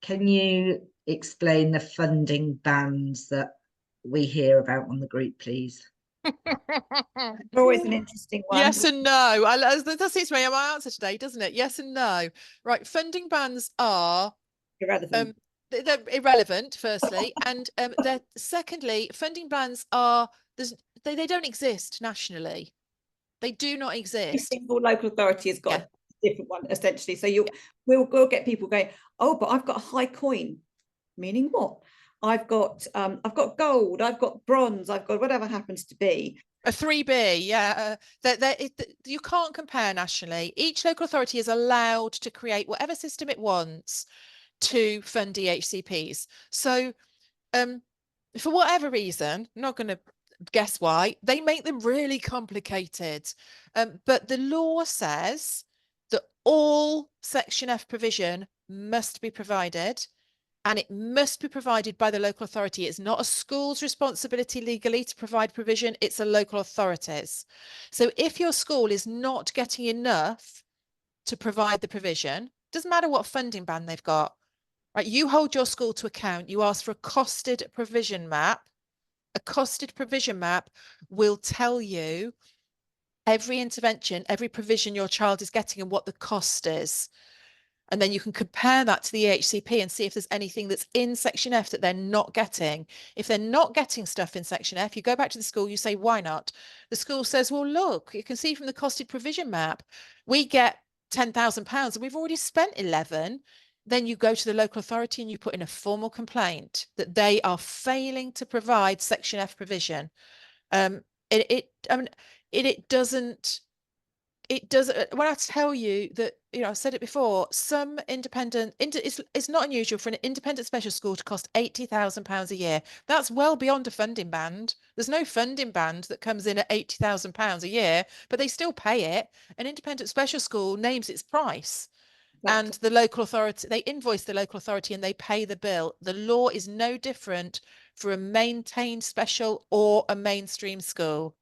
can you explain the funding bands that we hear about on the group, please? Always an interesting one. Yes and no. That seems to be my answer today, doesn't it? Yes and no. Right. Funding bands are Irrelevant. they're irrelevant, firstly, and they're secondly, funding bands are they don't exist nationally. They do not Every exist. single local authority has got Yeah. a different one, essentially. So we'll get people going, oh, but I've got a high coin. Meaning what? I've got gold, I've got bronze, I've got whatever happens to be. A 3B, yeah. You can't compare nationally. Each local authority is allowed to create whatever system it wants to fund EHCPs. So for whatever reason, I'm not going to guess why, they make them really complicated. But the law says that all Section F provision must be provided, and it must be provided by the local authority. It's not a school's responsibility legally to provide provision, it's a local authority's. So if your school is not getting enough to provide the provision, doesn't matter what funding band they've got, right? You hold your school to account, you ask for a costed provision map. A costed provision map will tell you every intervention, every provision your child is getting and what the cost is. And then you can compare that to the EHCP and see if there's anything that's in Section F that they're not getting. If they're not getting stuff in Section F, you go back to the school, you say, why not? The school says, well, look, you can see from the costed provision map, we get £10,000 and we've already spent 11. Then you go to the local authority and you put in a formal complaint that they are failing to provide Section F provision. It doesn't, when I tell you that, I've said it before, some it's not unusual for an independent special school to cost £80,000 a year. That's well beyond a funding band. There's no funding band that comes in at £80,000 a year, but they still pay it. An independent special school names its price. And the local authority, they invoice the local authority and they pay the bill. The law is no different for a maintained special or a mainstream school.